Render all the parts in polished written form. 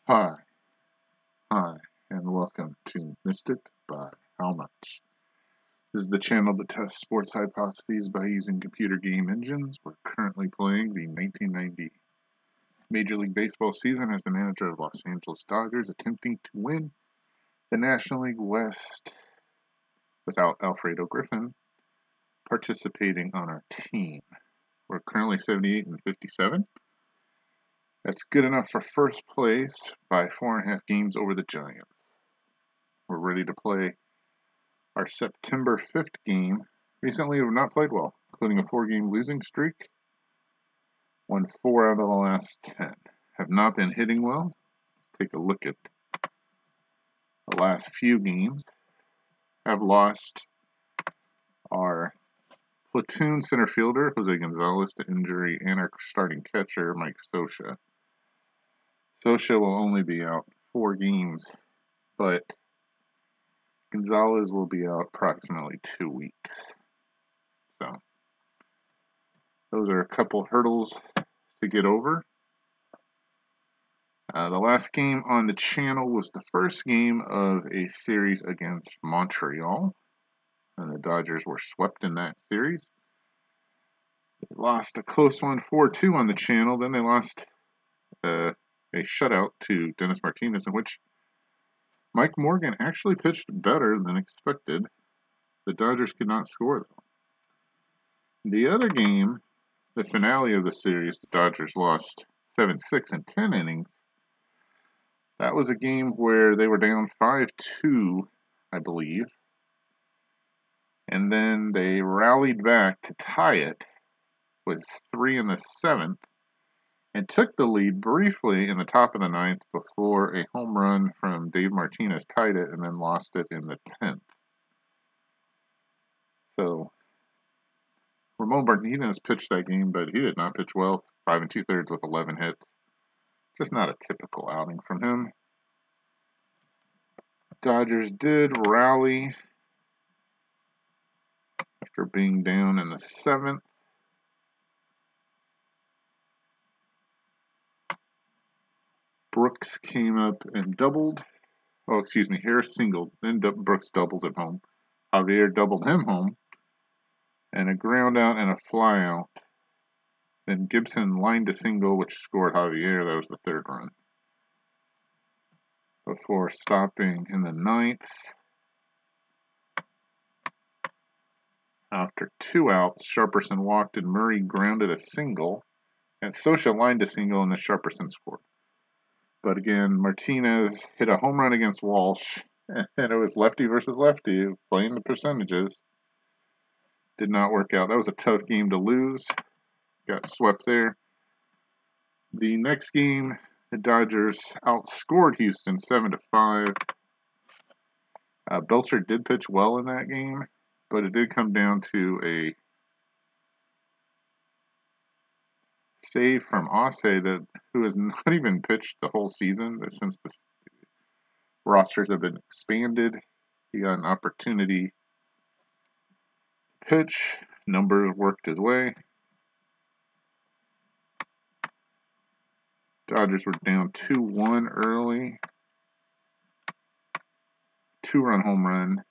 Hi, and welcome to Missed It by How Much. This is the channel that tests sports hypotheses by using computer game engines. We're currently playing the 1990 Major League Baseball season as the manager of Los Angeles Dodgers, attempting to win the National League West without Alfredo Griffin participating on our team. We're currently 78 and 57. That's good enough for first place by 4.5 games over the Giants. We're ready to play our September 5th game. Recently, we've not played well, including a 4-game losing streak. Won 4 out of the last 10. Have not been hitting well. Let's take a look at the last few games. Have lost our platoon center fielder, Jose Gonzalez, to injury, and our starting catcher, Mike Scioscia. Scioscia will only be out 4 games, but Gonzalez will be out approximately 2 weeks. So, those are a couple hurdles to get over. The last game on the channel was the first game of a series against Montreal, and the Dodgers were swept in that series. They lost a close one, 4-2 on the channel. Then they lost a shutout to Dennis Martinez, in which Mike Morgan actually pitched better than expected. The Dodgers could not score, though. The other game, the finale of the series, the Dodgers lost 7-6 in 10 innings. That was a game where they were down 5-2, I believe. And then they rallied back to tie it with 3 in the 7th and took the lead briefly in the top of the 9th before a home run from Dave Martinez tied it and then lost it in the 10th. So, Ramon Martinez pitched that game, but he did not pitch well. 5 2/3 with 11 hits. Just not a typical outing from him. Dodgers did rally after being down in the 7th. Brooks came up and doubled. Oh, excuse me, Harris singled. Then Brooks doubled at home. Javier doubled him home. And a ground out and a fly out. Then Gibson lined a single, which scored Javier. That was the 3rd run. Before stopping in the 9th. After 2 outs, Sharperson walked and Murray grounded a single. And Scioscia lined a single and the Sharperson scored. But again, Martinez hit a home run against Walsh. And it was lefty versus lefty, playing the percentages. Did not work out. That was a tough game to lose. Got swept there. The next game, the Dodgers outscored Houston 7-5. Belcher did pitch well in that game, but it did come down to a save from Aussay, who has not even pitched the whole season since the rosters have been expanded. He got an opportunity to pitch. Numbers worked his way. Dodgers were down 2-1 early. 2-run home run.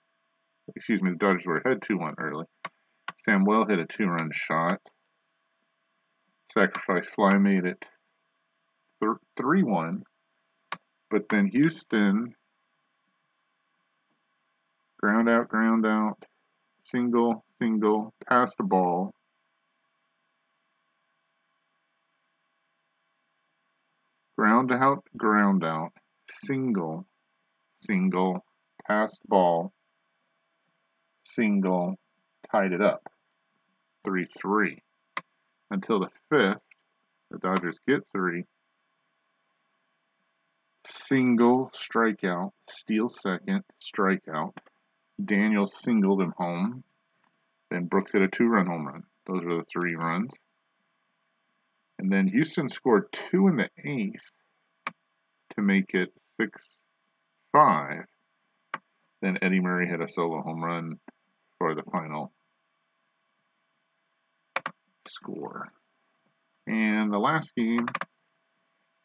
Excuse me, the Dodgers were ahead 2-1 early. Samuel hit a 2-run shot. Sacrifice fly made it 3-1. But then Houston ground out, single, passed the ball. Ground out, single, passed ball, single, tied it up, 3-3. Until the 5th, the Dodgers get 3. Single, strikeout, steal second, strikeout. Daniels singled him home. Then Brooks hit a 2-run home run. Those are the 3 runs. And then Houston scored 2 in the 8th to make it 6-5. Then Eddie Murray hit a solo home run for the final score. And the last game,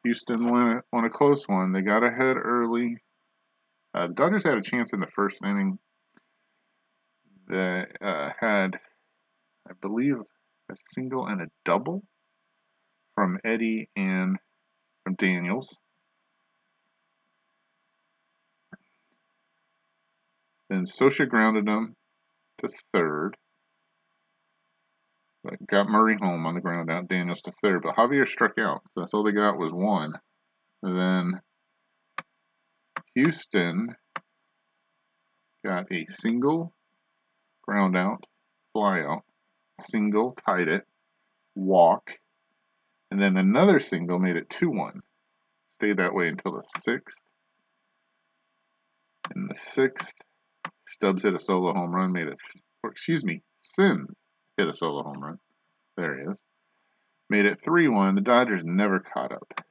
Houston won a close one. They got ahead early. The Dodgers had a chance in the first inning. They had, I believe, a single and a double from Eddie and from Daniels. Then Scioscia grounded them to third. Got Murray home on the ground out, Daniels to third. But Javier struck out, so that's all they got was one. And then Houston got a single, ground out, fly out, single, tied it, walk, and then another single made it 2-1. Stayed that way until the sixth. In the sixth, Stubbs hit a solo home run, Sims hit a solo home run. There he is. Made it 3-1. The Dodgers never caught up.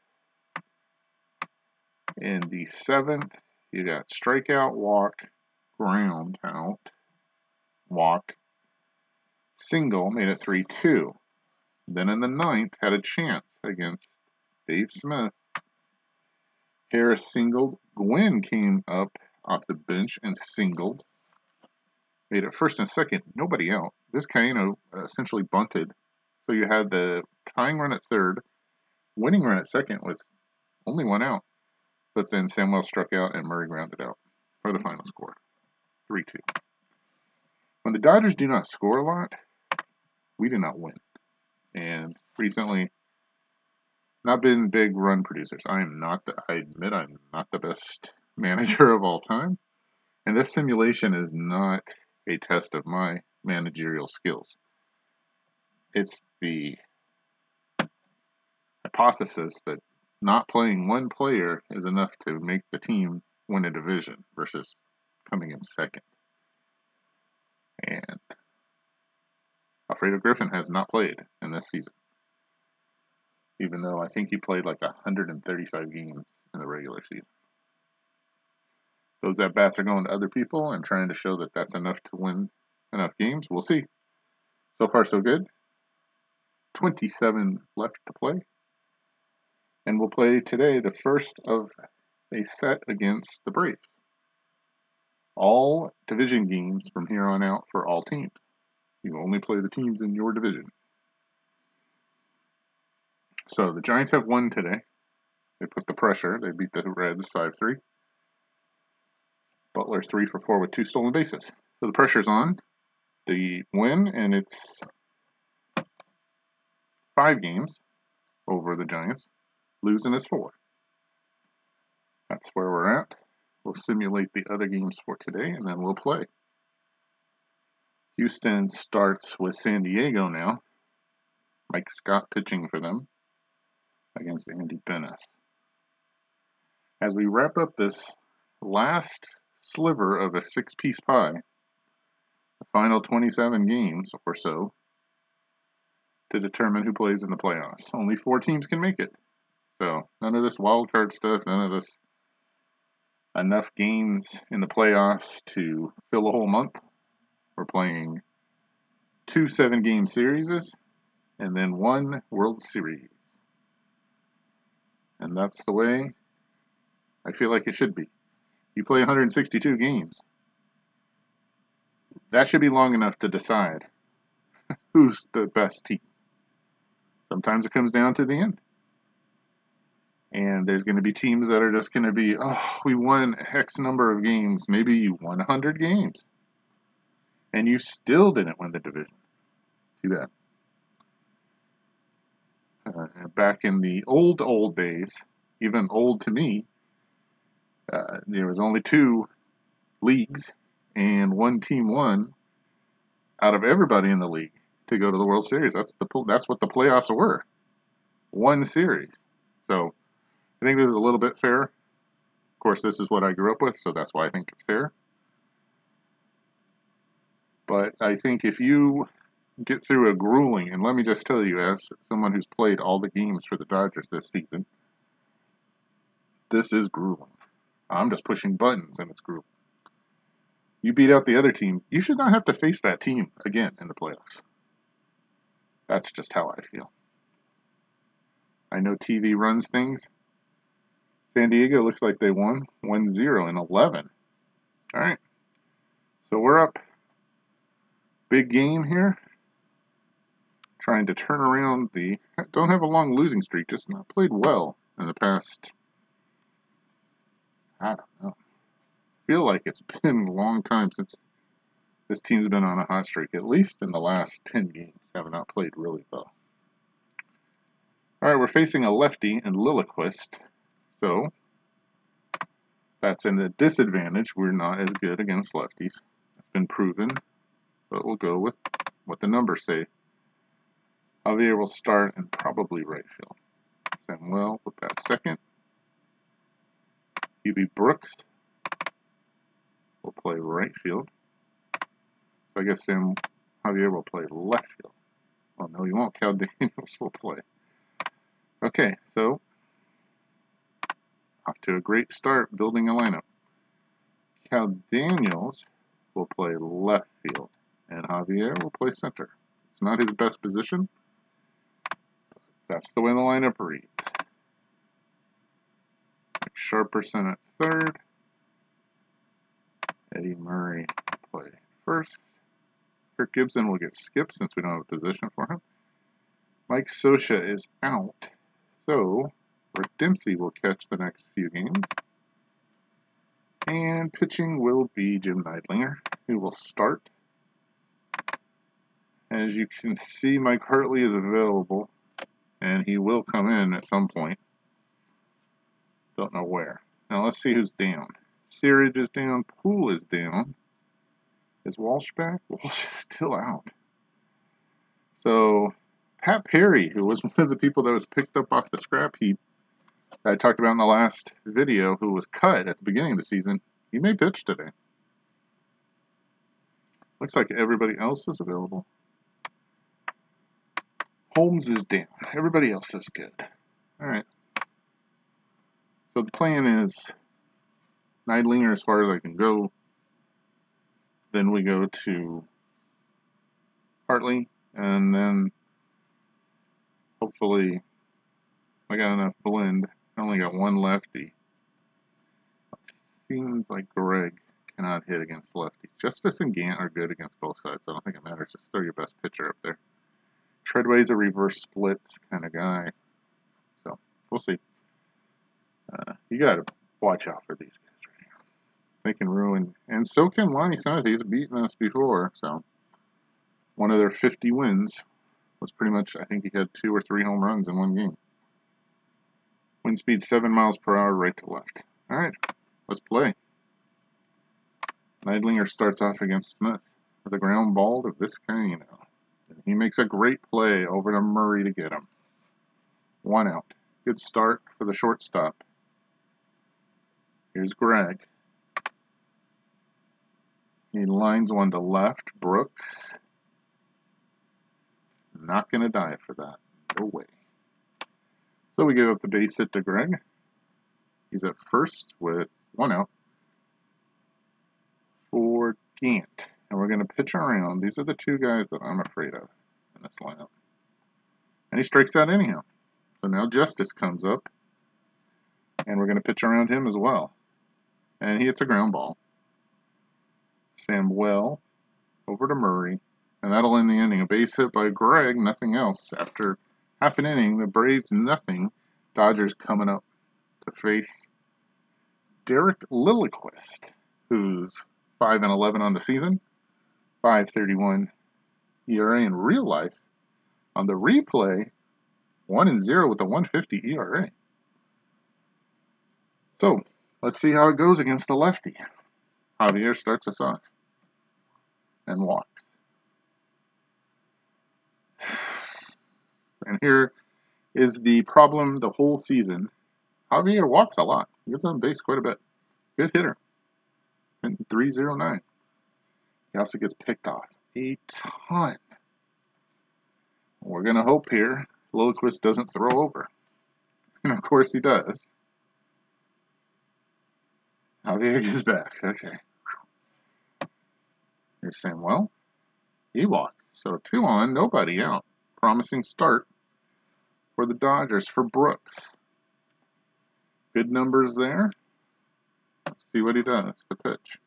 In the seventh, you got strikeout, walk, ground out, walk, single, made it 3-2. Then in the ninth, had a chance against Dave Smith. Harris singled. Gwynn came up off the bench and singled. Made it first and second, nobody out. Vizcaino essentially bunted. So you had the tying run at third, winning run at second with only one out. But then Samuel struck out and Murray grounded out for the final score, 3-2. When the Dodgers do not score a lot, we do not win. And recently, not been big run producers. I admit I'm not the best manager of all time. And this simulation is not a test of my managerial skills. It's the hypothesis that not playing one player is enough to make the team win a division versus coming in second. And Alfredo Griffin has not played in this season, even though I think he played like 135 games in the regular season. Those at-bats are going to other people and trying to show that that's enough to win enough games. We'll see. So far, so good. 27 left to play. And we'll play today the first of a set against the Braves. All division games from here on out for all teams. You only play the teams in your division. So the Giants have won today. They put the pressure. They beat the Reds 5-3. Butler's 3 for 4 with 2 stolen bases. So the pressure's on. They win, and it's 5 games over the Giants. Losing is 4. That's where we're at. We'll simulate the other games for today, and then we'll play. Houston starts with San Diego now. Mike Scott pitching for them against Andy Benes. As we wrap up this last sliver of a 6-piece pie, the final 27 games or so, to determine who plays in the playoffs. Only 4 teams can make it. So none of this wild card stuff, none of this enough games in the playoffs to fill a whole month. We're playing 2 7-game series and then 1 World Series. And that's the way I feel like it should be. You play 162 games. That should be long enough to decide who's the best team. Sometimes it comes down to the end. And there's going to be teams that are just going to be, we won X number of games. Maybe you won 100 games. And you still didn't win the division. Too bad. Back in the old days, even old to me, there was only 2 leagues, and 1 team won out of everybody in the league to go to the World Series. That's what the playoffs were. 1 series. So I think this is a little bit fair. Of course, this is what I grew up with, so that's why I think it's fair. But I think if you get through a grueling, and let me just tell you, as someone who's played all the games for the Dodgers this season, this is grueling. I'm just pushing buttons and it's grueling. You beat out the other team, you should not have to face that team again in the playoffs. That's just how I feel. I know TV runs things, San Diego looks like they won 1-0 in 11. All right. So we're up. Big game here. Trying to turn around the... Don't have a long losing streak, just not played well in the past... I don't know. Feel like it's been a long time since this team's been on a hot streak. At least in the last 10 games, have not played really well. All right, we're facing a lefty and Lilliquist, so that's a disadvantage. We're not as good against lefties. It's been proven, but we'll go with what the numbers say. Javier will start and probably right field. Samuel with that second. UB Brooks will play right field. So I guess Javier will play left field. Oh no, he won't. Cal Daniels will play. Okay, so off to a great start building a lineup. Cal Daniels will play left field, and Javier will play center. It's not his best position, but that's the way the lineup reads. Sharperson at third. Eddie Murray will play first. Kirk Gibson will get skipped since we don't have a position for him. Mike Scioscia is out, so Rick Dempsey will catch the next few games. And pitching will be Jim Neidlinger, who will start. As you can see, Mike Hartley is available, and he will come in at some point. Don't know where. Now let's see who's down. Searage is down. Poole is down. Is Walsh back? Walsh is still out. So Pat Perry, who was one of the people that was picked up off the scrap heap that I talked about in the last video, who was cut at the beginning of the season, he may pitch today. Looks like everybody else is available. Holmes is down. Everybody else is good. All right. So the plan is Neidlinger as far as I can go. Then we go to Hartley, and then hopefully I got enough blend. I only got one lefty. Seems like Greg cannot hit against lefties. Justice and Gant are good against both sides. I don't think it matters. Just throw your best pitcher up there. Treadway's a reverse splits kind of guy. So we'll see. You got to watch out for these guys right here. They can ruin. And so can Lonnie Smith. He's beaten us before. So one of their 50 wins was pretty much, I think he had 2 or 3 home runs in one game. Wind speed 7 miles per hour right to left. All right, let's play. Neidlinger starts off against Smith with a ground ball to Vizcaino. He makes a great play over to Murray to get him. 1 out. Good start for the shortstop. Here's Greg. He lines one to left. Brooks. Not going to die for that. No way. So we give up the base hit to Greg. He's at first with 1 out for Gant. And we're going to pitch around. These are the 2 guys that I'm afraid of in this lineup. And he strikes out anyhow. So now Justice comes up. And we're going to pitch around him as well. And he hits a ground ball. Samuel over to Murray. And that'll end the inning. A base hit by Greg, nothing else. After half an inning, the Braves nothing. Dodgers coming up to face Derek Lilliquist, who's 5-11 on the season, 5.31 ERA in real life. On the replay, 1-0 with a 1.50 ERA. So let's see how it goes against the lefty. Javier starts us off and walks. And here is the problem the whole season. Javier walks a lot. He gets on base quite a bit. Good hitter. And 3.09. He also gets picked off a ton. We're going to hope here Lilliquist doesn't throw over. And of course he does. Javier is back. Okay. Here's Samuel. He walks. So 2 on, nobody out. Promising start for the Dodgers for Brooks. Good numbers there. Let's see what he does. The pitch.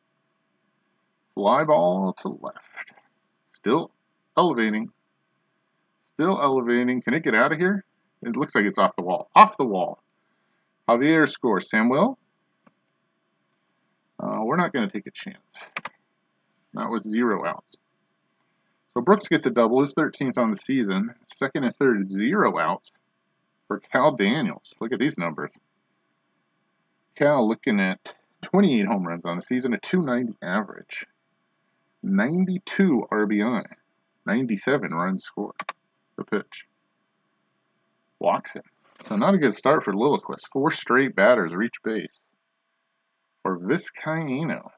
Fly ball to left. Still elevating. Still elevating. Can it get out of here? It looks like it's off the wall. Off the wall. Javier scores. Samuel? We're not going to take a chance. Not with 0 outs. So Brooks gets a double. His 13th on the season. Second and third, 0 outs for Cal Daniels. Look at these numbers. Cal looking at 28 home runs on the season, a 290 average. 92 RBI. 97 runs scored. The pitch. Walks him. So not a good start for Lilliquist. 4 straight batters reach base for Vizcaino.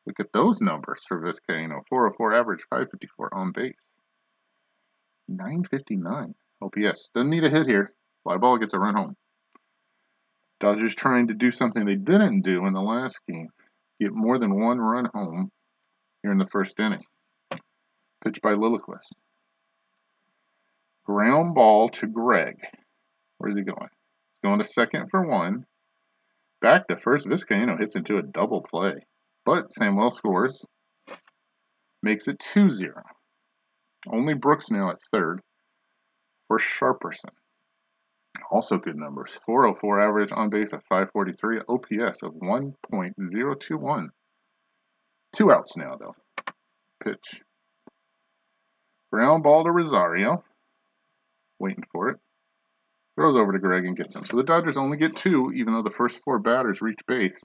Look at those numbers for Vizcaino. 404 average, 554 on base. 959 OPS. Doesn't need a hit here. Fly ball gets a run home. Dodgers trying to do something they didn't do in the last game. Get more than 1 run home here in the first inning. Pitch by Lilliquist. Ground ball to Greg. Where's he going? He's going to second for 1. Back to first. Vizcaino hits into a double play. But Samuel scores. Makes it 2-0. Only Brooks now at third for Sharperson. Also good numbers. 404 average on base at 543. OPS of 1.021. 2 outs now, though. Pitch. Ground ball to Rosario. Waiting for it. Throws over to Greg and gets him. So the Dodgers only get 2, even though the first 4 batters reach base.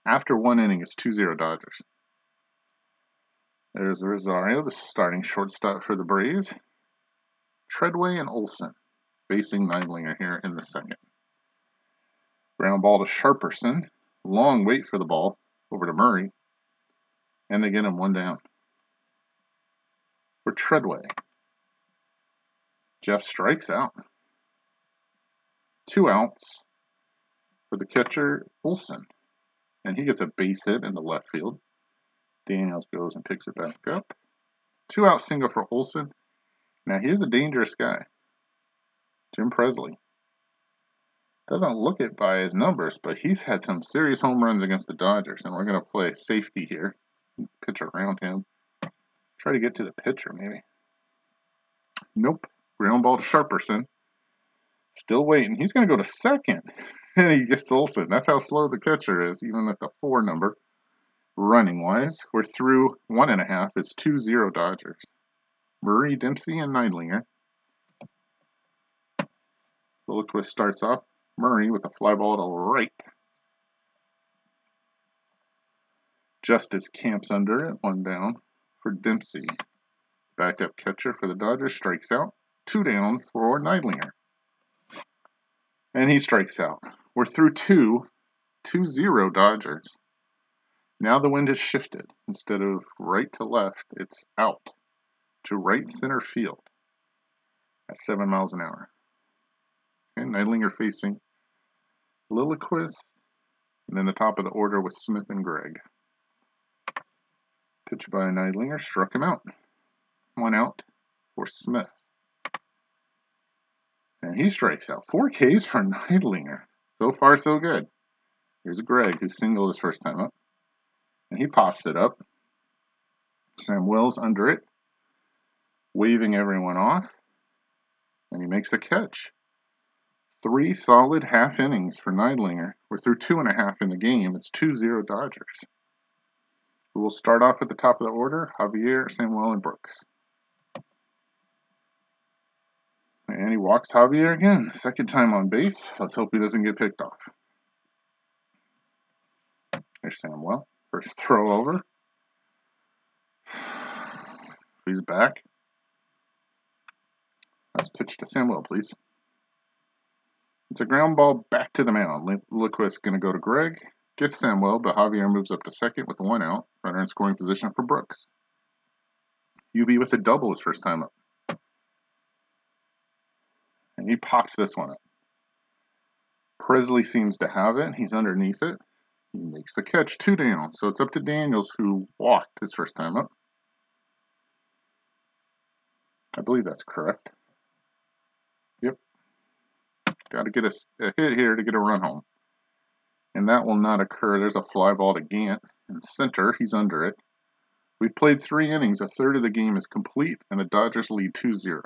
After 1 inning, it's 2-0 Dodgers. There's Rosario, the starting shortstop for the Braves. Treadway and Olsen facing Neidlinger here in the second. Ground ball to Sharperson. Long wait for the ball over to Murray. And they get him 1 down. For Treadway. Jeff strikes out. 2 outs for the catcher, Olsen. And he gets a base hit in the left field. Daniels goes and picks it back up. 2 out single for Olsen. Now here's a dangerous guy. Jim Presley. Doesn't look it by his numbers, but he's had some serious home runs against the Dodgers. And we're going to play safety here. Pitch around him. Try to get to the pitcher, maybe. Nope. Ground ball to Sharperson. Still waiting. He's going to go to second. And he gets Olsen. That's how slow the catcher is, even at the 4 number. Running-wise, we're through 1.5. It's 2-0 Dodgers. Murray, Dempsey, and Neidlinger. Lilliquist starts off. Murray with a fly ball to right. Justice camps under it. 1 down for Dempsey. Backup catcher for the Dodgers strikes out. 2 down for Neidlinger. And he strikes out. We're through 2. 2-0 Dodgers. Now the wind has shifted. Instead of right to left, it's out to right center field at 7 miles an hour. Okay, Neidlinger facing Lilliquist. And then the top of the order with Smith and Gregg. Pitch by Neidlinger. Struck him out. 1 out for Smith. And he strikes out. 4 Ks for Neidlinger. So far, so good. Here's Gregg, who singled his first time up. And he pops it up. Sam Wells under it. Waving everyone off. And he makes the catch. 3 solid half innings for Neidlinger. We're through 2.5 in the game. It's 2-0 Dodgers. We'll start off at the top of the order. Javier, Samuel, and Brooks. And he walks Javier again. 2nd time on base. Let's hope he doesn't get picked off. There's Samuel. First throw over. He's back. Let's pitch to Samuel, please. It's a ground ball back to the mound. Lilliquist going to go to Gregg. Gets Samuel, but Javier moves up to second with 1 out. Runner in scoring position for Brooks. UB with a double his first time up. And he pops this one up. Presley seems to have it. He's underneath it. He makes the catch. 2 down. So it's up to Daniels, who walked his first time up. I believe that's correct. Yep. Got to get a hit here to get a run home. And that will not occur. There's a fly ball to Gant in center. He's under it. We've played 3 innings. A third of the game is complete, and the Dodgers lead 2-0.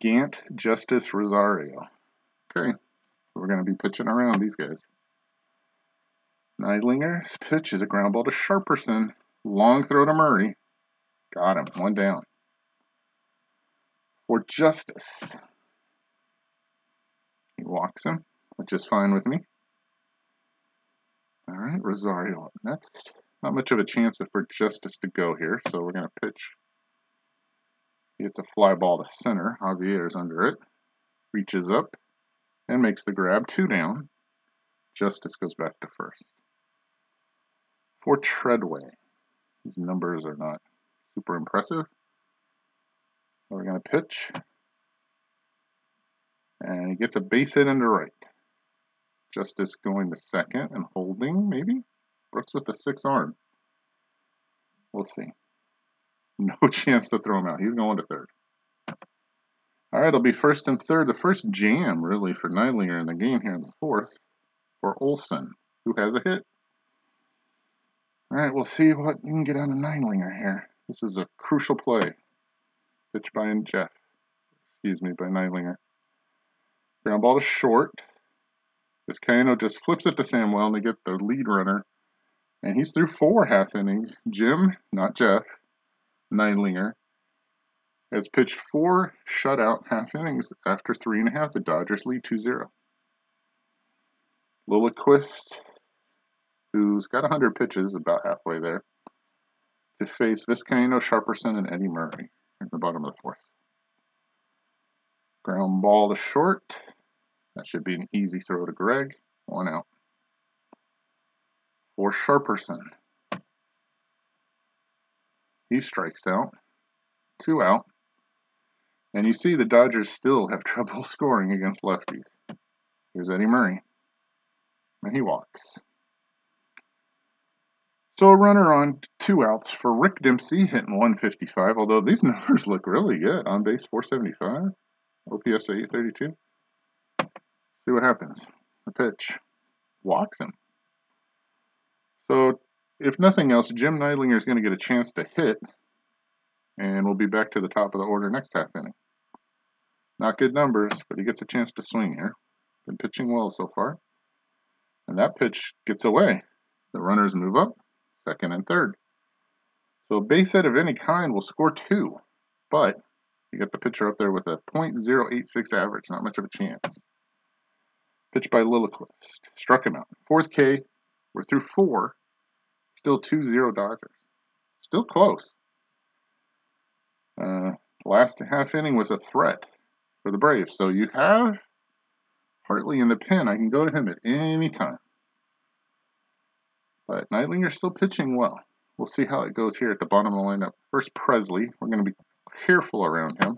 Gant, Justice, Rosario. Okay, we're going to be pitching around these guys. Neidlinger's pitch is a ground ball to Sharperson. Long throw to Murray. Got him. 1 down. For Justice. He walks him, which is fine with me. All right, Rosario up next. Not much of a chance for Justice to go here, so we're going to pitch. He gets a fly ball to center. Javier's under it. Reaches up and makes the grab. 2 down. Justice goes back to first. For Treadway. These numbers are not super impressive. So we're going to pitch. And he gets a base hit into right. Justice going to second and holding, maybe? Brooks with the 6 arm. We'll see. No chance to throw him out. He's going to third. All right, it'll be first and third. The first jam, really, for Neidlinger in the game here in the 4th for Olson, who has a hit. All right, we'll see what you can get out of Neidlinger here. This is a crucial play. Pitch by by Neidlinger. Ground ball to short. Vizcaino just flips it to Samuel to get the lead runner. And he's through 4 half innings. Jim, not Jeff, Neidlinger, has pitched 4 shutout half innings after 3.5. The Dodgers lead 2-0. Lilliquist, who's got 100 pitches, about halfway there, to face Vizcaino, Sharperson, and Eddie Murray at the bottom of the 4th. Ground ball to short. That should be an easy throw to Greg. 1 out. For Sharperson. He strikes out. 2 out. And you see the Dodgers still have trouble scoring against lefties. Here's Eddie Murray. And he walks. So a runner on 2 outs for Rick Dempsey, hitting 155, although these numbers look really good. On base 475, OPS 832. See what happens. The pitch walks him. So if nothing else, Jim Neidlinger is going to get a chance to hit, and we'll be back to the top of the order next half inning. Not good numbers, but he gets a chance to swing here. Been pitching well so far. And that pitch gets away. The runners move up, second and third. So a base hit of any kind will score 2, but you get the pitcher up there with a .086 average, not much of a chance. Pitch by Lilliquist. Struck him out. 4th K. We're through 4. Still 2-0 Dodgers. Still close. Last half inning was a threat for the Braves. So you have Hartley in the pen. I can go to him at any time. But Neidlinger's still pitching well. We'll see how it goes here at the bottom of the lineup. First, Presley. We're going to be careful around him.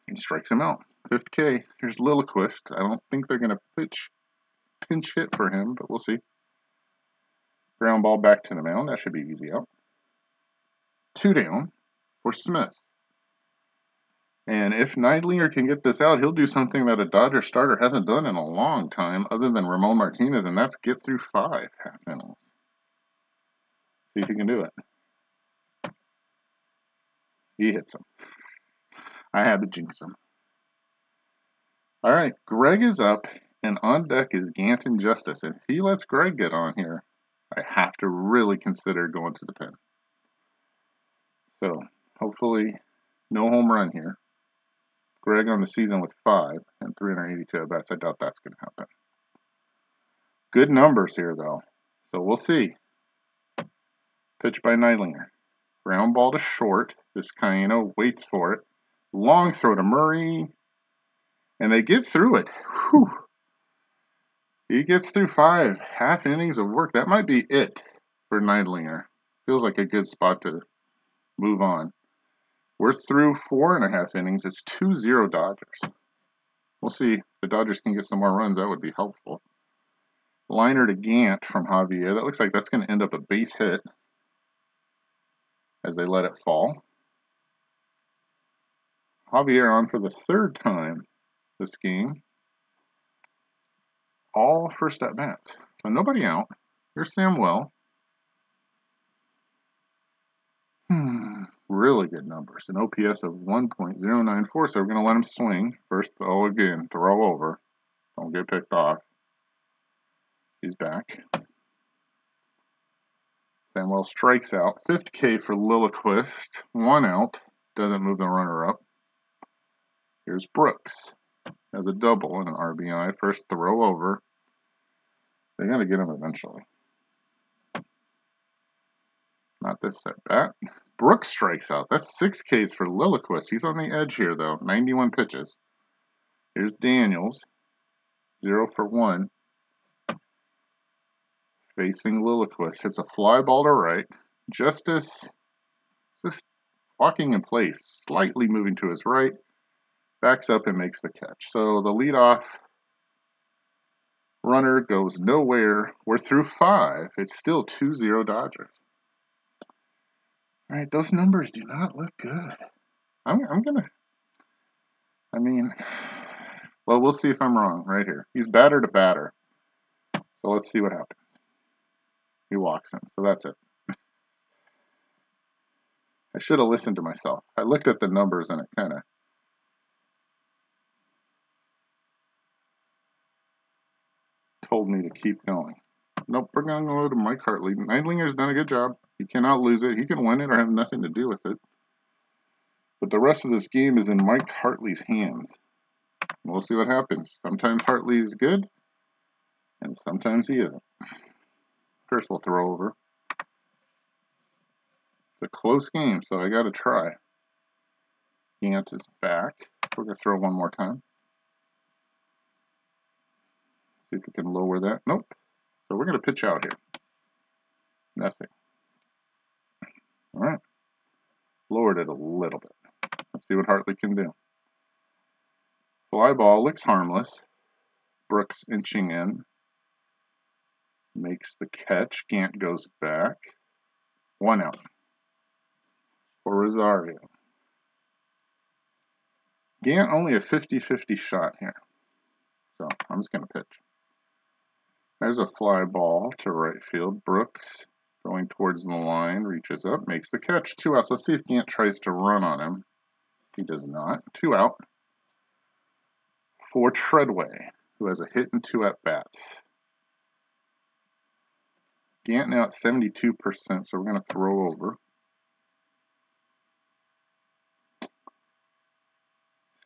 He strikes him out. 5th K. Here's Lilliquist. I don't think they're going to pinch hit for him, but we'll see. Ground ball back to the mound. That should be easy out. 2 down for Smith. And if Neidlinger can get this out, he'll do something that a Dodger starter hasn't done in a long time, other than Ramon Martinez, and that's get through 5 half innings. See if he can do it. He hits him. I had to jinx him. All right, Greg is up, and on deck is Gant and Justice. If he lets Greg get on here, I have to really consider going to the pen. So, hopefully, no home run here. Greg on the season with 5 and 382 at-bats. I doubt that's going to happen. Good numbers here, though. So, we'll see. Pitch by Neidlinger. Ground ball to short. Vizcaino waits for it. Long throw to Murray. And they get through it. Whew. He gets through 5 half innings of work. That might be it for Neidlinger. Feels like a good spot to move on. We're through 4.5 innings. It's 2-0 Dodgers. We'll see if the Dodgers can get some more runs. That would be helpful. Liner to Gant from Javier. That looks like that's going to end up a base hit as they let it fall. Javier on for the 3rd time this game. all first at bats. So nobody out. Here's Samuel. Really good numbers. An OPS of 1.094, so we're going to let him swing. First throw again, throw over. Don't get picked off. He's back. Samuel strikes out. 5th K for Lilliquist. 1 out. Doesn't move the runner up. Here's Brooks. Has a double and an RBI. First throw over. They're going to get him eventually. Not this at bat. Brooks strikes out. That's 6 Ks for Lilliquist. He's on the edge here, though. 91 pitches. Here's Daniels. 0 for 1. Facing Lilliquist. Hits a fly ball to right. Justice just walking in place. Slightly moving to his right. Backs up and makes the catch. So the leadoff runner goes nowhere. We're through 5. It's still 2-0 Dodgers. All right, those numbers do not look good. I'm gonna. I mean, well, we'll see if I'm wrong right here. He's batter to batter. So let's see what happens. He walks him. So that's it. I should have listened to myself. I looked at the numbers and it kind of. Told me to keep going. Nope, we're going to go to Mike Hartley. Neidlinger's done a good job. He cannot lose it. He can win it or have nothing to do with it. But the rest of this game is in Mike Hartley's hands. We'll see what happens. Sometimes Hartley is good, and sometimes he isn't. First we'll throw over. It's a close game, so I got to try. Gant is back. We're going to throw one more time. See if we can lower that. Nope. So we're going to pitch out here. Nothing. All right. Lowered it a little bit. Let's see what Hartley can do. Fly ball looks harmless. Brooks inching in. Makes the catch. Gant goes back. 1 out for Rosario. Gant only a 50-50 shot here. So I'm just going to pitch. There's a fly ball to right field. Brooks going towards the line. Reaches up. Makes the catch. 2 outs. Let's see if Gant tries to run on him. He does not. 2 out for Treadway, who has a hit and 2 at-bats. Gant now at 72%, so we're going to throw over.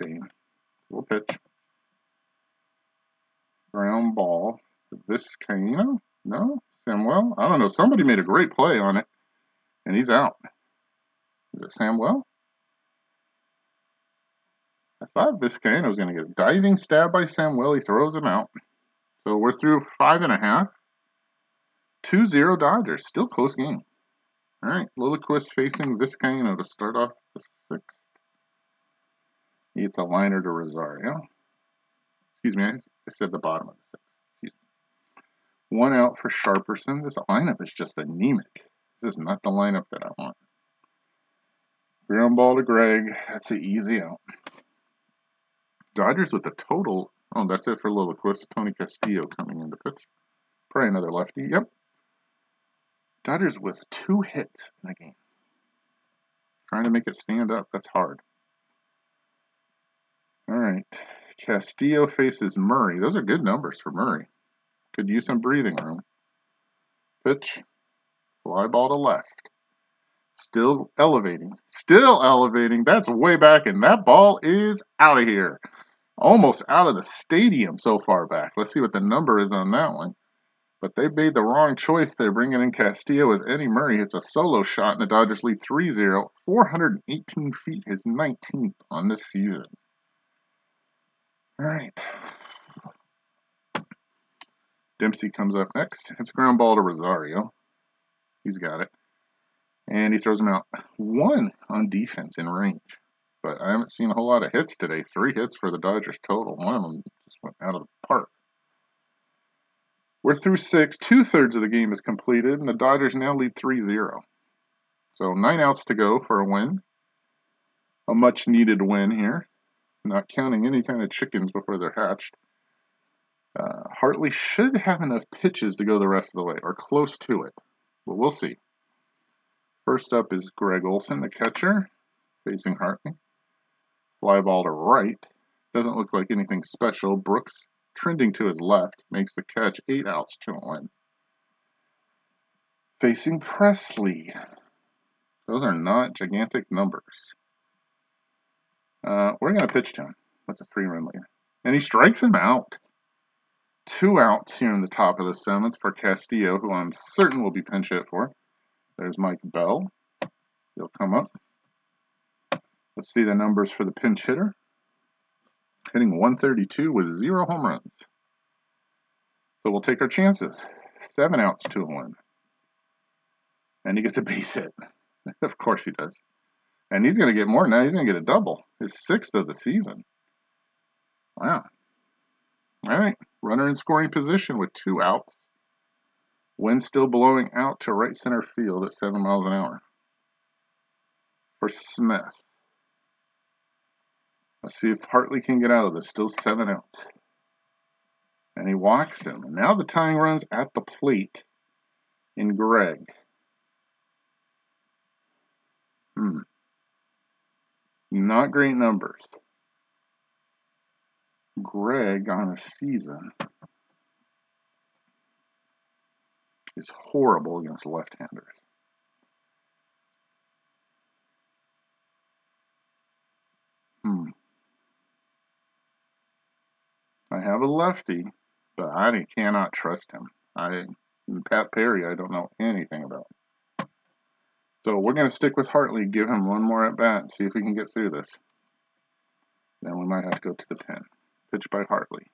See. We'll pitch. Ground ball. Vizcaino? No? Samuel? I don't know. Somebody made a great play on it, and he's out. Is it Samuel? I thought Vizcaino was going to get a diving stab by Samuel. He throws him out. So we're through 5.5. 2-0 Dodgers. Still close game. All right. Lilliquist facing Vizcaino to start off the 6th. He gets a liner to Rosario. Excuse me. I said the bottom of the 6th. 1 out for Sharperson. This lineup is just anemic. This is not the lineup that I want. Ground ball to Greg. That's an easy out. Dodgers with a total. Oh, that's it for Lilliquist. Tony Castillo coming into pitch. Probably another lefty. Yep. Dodgers with 2 hits in the game. Trying to make it stand up. That's hard. All right. Castillo faces Murray. Those are good numbers for Murray. Could use some breathing room. Pitch. Fly ball to left. Still elevating. Still elevating. That's way back, and that ball is out of here. Almost out of the stadium so far back. Let's see what the number is on that one. But they made the wrong choice there, bringing in Castillo as Eddie Murray hits a solo shot, and the Dodgers lead 3-0. 418 feet, his 19th on this season. All right. Dempsey comes up next. It's a ground ball to Rosario. He's got it. And he throws him out. 1 on defense in range. But I haven't seen a whole lot of hits today. 3 hits for the Dodgers total. One of them just went out of the park. We're through 6. 2/3 of the game is completed, and the Dodgers now lead 3-0. So 9 outs to go for a win. A much-needed win here. Not counting any kind of chickens before they're hatched. Hartley should have enough pitches to go the rest of the way, or close to it. But we'll see. First up is Greg Olson, the catcher, facing Hartley. Fly ball to right. Doesn't look like anything special. Brooks, trending to his left, makes the catch. 8 outs, 2-1. Facing Presley. Those are not gigantic numbers. We're going to pitch to him. That's a 3-run lead. And he strikes him out. 2 outs here in the top of the 7th for Castillo, who I'm certain will be pinch hit for. There's Mike Bell. He'll come up. Let's see the numbers for the pinch hitter. Hitting 132 with 0 home runs. So we'll take our chances. 7 outs, 2-1. And he gets a base hit. Of course he does. And he's going to get more now. He's going to get a double. His 6th of the season. Wow. All right. Runner in scoring position with 2 outs. Wind still blowing out to right center field at 7 miles an hour. For Smith. Let's see if Hartley can get out of this. Still 7 outs. And he walks him. And now the tying run's at the plate in Greg. Not great numbers. Greg on a season is horrible against left-handers. I have a lefty, but I cannot trust him. Pat Perry, I don't know anything about. So we're going to stick with Hartley, give him one more at-bat, and see if we can get through this. Then we might have to go to the pen. Pitch by Hartley.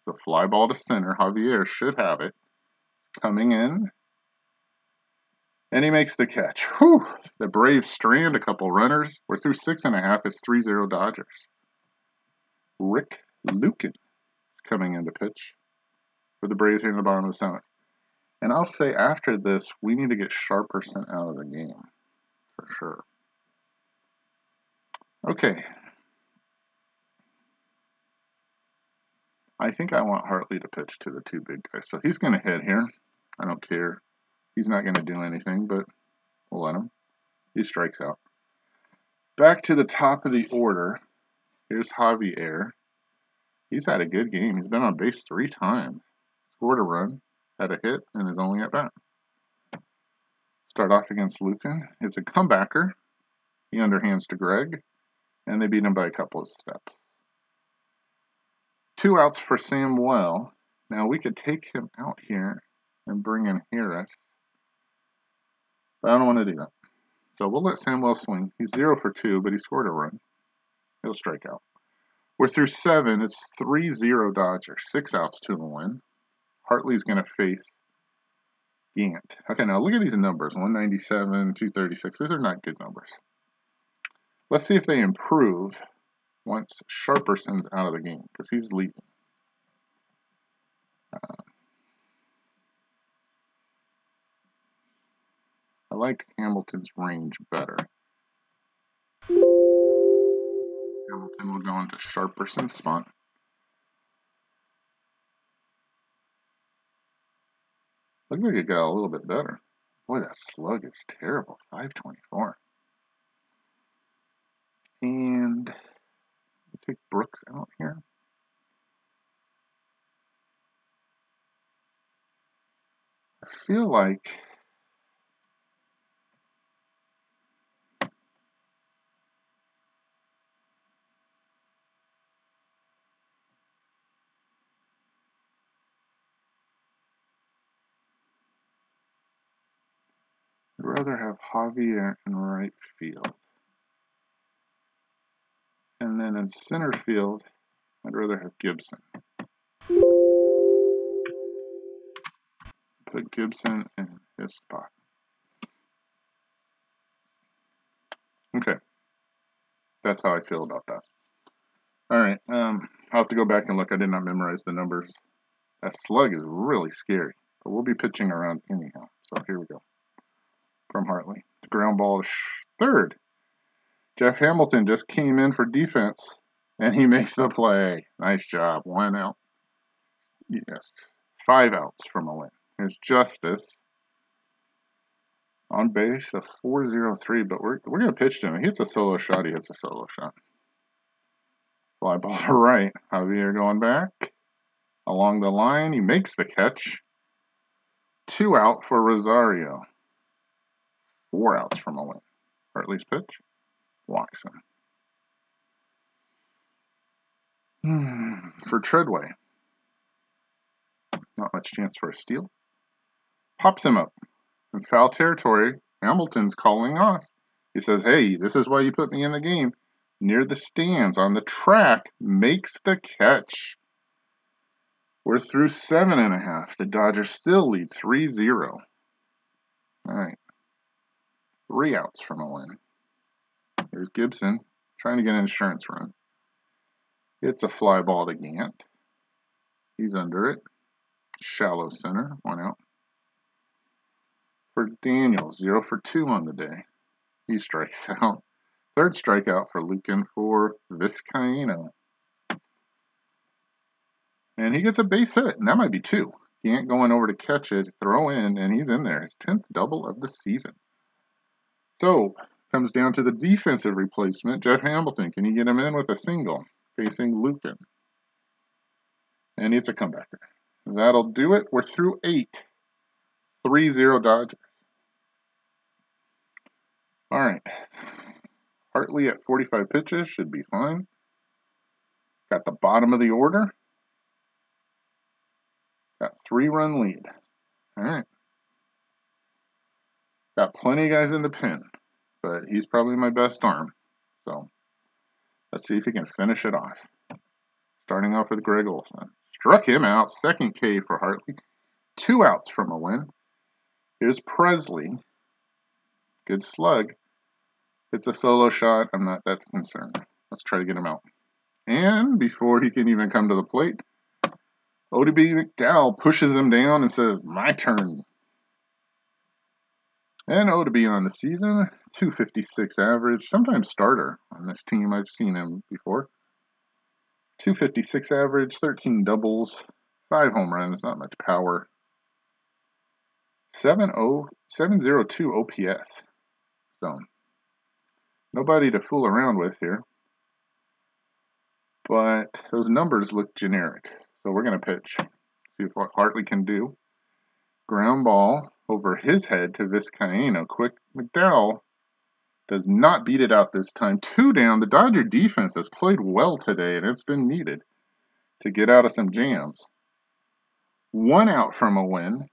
The fly ball to center. Javier should have it. Coming in. And he makes the catch. Whew! The Braves strand a couple runners. We're through 6.5. It's 3-0 Dodgers. Rick Luken is coming in to pitch for the Braves here in the bottom of the 7th. And I'll say after this, we need to get Sharperson out of the game. For sure. Okay. I think I want Hartley to pitch to the 2 big guys. So he's going to hit here. I don't care. He's not going to do anything, but we'll let him. He strikes out. Back to the top of the order. Here's Javier. He's had a good game. He's been on base 3 times. Scored a run, had a hit, and is only at bat. Start off against Luken. It's a comebacker. He underhands to Greg, and they beat him by a couple of steps. 2 outs for Samuel. Now we could take him out here and bring in Harris. But I don't want to do that. So we'll let Samuel swing. He's 0 for 2, but he scored a run. He'll strike out. We're through 7. It's 3-0 Dodgers. 6 outs, 2-1. Hartley's going to face Gant. Okay, now look at these numbers. 197, 236. These are not good numbers. Let's see if they improve once Sharperson's out of the game, because he's leaving. I like Hamilton's range better. Hamilton will go into Sharperson's spot. Looks like it got a little bit better. Boy, that slug is terrible. 524. And take Brooks out here. I feel like I'd rather have Javier in right field. And then in center field, I'd rather have Gibson. Put Gibson in his spot. Okay. That's how I feel about that. All right. I'll have to go back and look. I did not memorize the numbers. That slug is really scary. But we'll be pitching around anyhow. So here we go. From Hartley. The ground ball to third. Jeff Hamilton just came in for defense. And he makes the play. Nice job. 1 out. Yes, 5 outs from a win. Here's Justice. On base, a 4-0-3, but we're going to pitch to him. He hits a solo shot, he hits a solo shot. Fly ball to right. Javier going back. Along the line, he makes the catch. 2 out for Rosario. 4 outs from a win. Hartley's pitch. Walks him. For Treadway. Not much chance for a steal. Pops him up. In foul territory, Hamilton's calling off. He says, hey, this is why you put me in the game. Near the stands, on the track, makes the catch. We're through 7.5. The Dodgers still lead 3-0. All right. 3 outs from a win. Here's Gibson trying to get an insurance run. It's a fly ball to Gant. He's under it. Shallow center. 1 out. For Daniels, 0 for 2 on the day. He strikes out. 3rd strikeout for Lucan for Vizcaino. And he gets a base hit, and that might be 2. He ain't going over to catch it, throw in, and he's in there. His 10th double of the season. So, comes down to the defensive replacement, Jeff Hamilton. Can you get him in with a single facing Lucan? And it's a comebacker. That'll do it. We're through 8. 3-0 Dodgers. All right. Hartley at 45 pitches should be fine. Got the bottom of the order. Got 3-run lead. All right. Got plenty of guys in the pen, but he's probably my best arm. So let's see if he can finish it off. Starting off with Greg Olson. Struck him out. 2nd K for Hartley. 2 outs from a win. Here's Presley. Good slug. It's a solo shot. I'm not that concerned. Let's try to get him out. And before he can even come to the plate, Oddibe McDowell pushes him down and says, my turn. And Oddibe on the season, 256 average, sometimes starter on this team. I've seen him before. 256 average, 13 doubles, 5 home runs, not much power. 702 OPS. So, nobody to fool around with here. But those numbers look generic. So we're going to pitch. See if what Hartley can do. Ground ball over his head to Vizcaino. Quick McDowell does not beat it out this time. 2 down. The Dodger defense has played well today, and it's been needed to get out of some jams. 1 out from a win.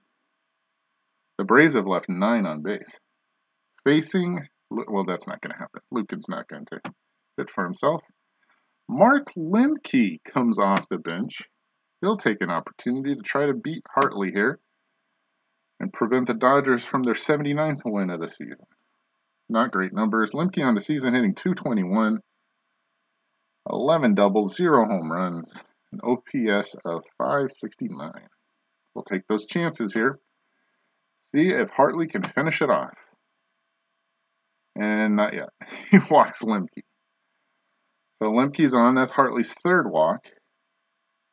The Braves have left 9 on base. Facing, well, that's not going to happen. Lucan's not going to hit for himself. Mark Lemke comes off the bench. He'll take an opportunity to try to beat Hartley here and prevent the Dodgers from their 79th win of the season. Not great numbers. Lemke on the season hitting .221, 11 doubles, 0 home runs, an OPS of .569. We'll take those chances here. See if Hartley can finish it off. And not yet. He walks Lemke. So Lemke's on. That's Hartley's 3rd walk.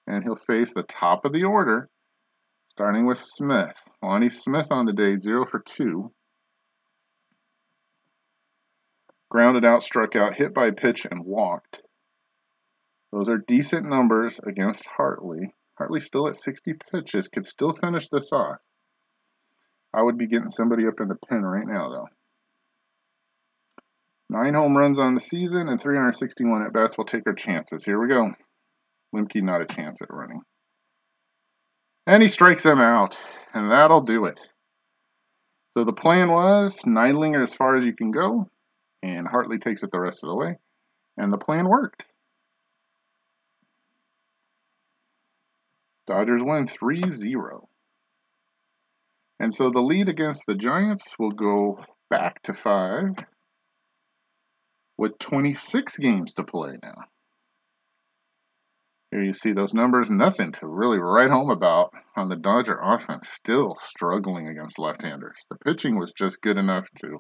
And he'll face the top of the order, starting with Smith. Lonnie Smith on the day, 0 for 2. Grounded out, struck out, hit by a pitch, and walked. Those are decent numbers against Hartley. Hartley still at 60 pitches, could still finish this off. I would be getting somebody up in the pen right now, though. 9 home runs on the season and 361 at-bats. We'll take our chances. Here we go. Lemke not a chance at running. And he strikes him out. And that'll do it. So the plan was Neidlinger as far as you can go. And Hartley takes it the rest of the way. And the plan worked. Dodgers win 3-0. And so the lead against the Giants will go back to 5 with 26 games to play now. Here you see those numbers, nothing to really write home about on the Dodger offense, still struggling against left-handers. The pitching was just good enough to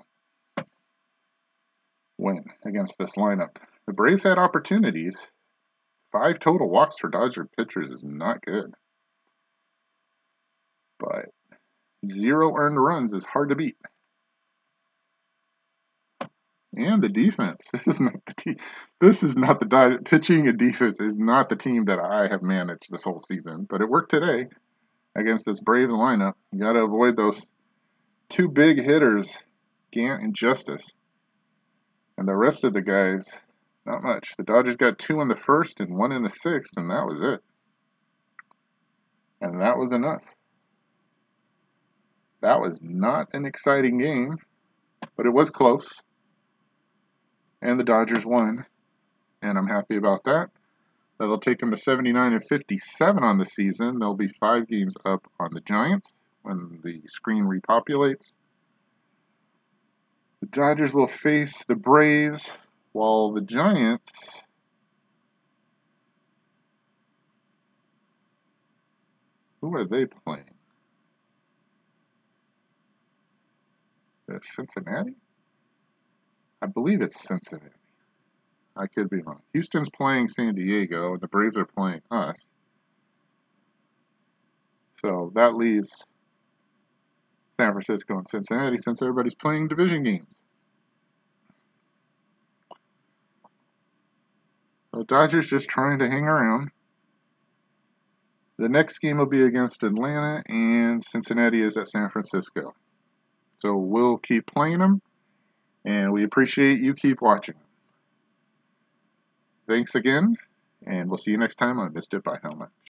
win against this lineup. The Braves had opportunities. 5 total walks for Dodger pitchers is not good. 0 earned runs is hard to beat. And the defense. This is not the team. This is not the pitching and defense is not the team that I have managed this whole season. But it worked today against this Braves lineup. You got to avoid those 2 big hitters, Gant and Justice. And the rest of the guys, not much. The Dodgers got 2 in the first and 1 in the sixth, and that was it. And that was enough. That was not an exciting game, but it was close. And the Dodgers won, and I'm happy about that. That'll take them to 79 and 57 on the season. They'll be 5 games up on the Giants when the screen repopulates. The Dodgers will face the Braves, while the Giants who are they playing? Cincinnati? I believe it's Cincinnati. I could be wrong. Houston's playing San Diego, and the Braves are playing us. So that leaves San Francisco and Cincinnati since everybody's playing division games. So Dodgers just trying to hang around. The next game will be against Atlanta, and Cincinnati is at San Francisco. So we'll keep playing them, and we appreciate you keep watching. Thanks again, and we'll see you next time on Missed It by How Much.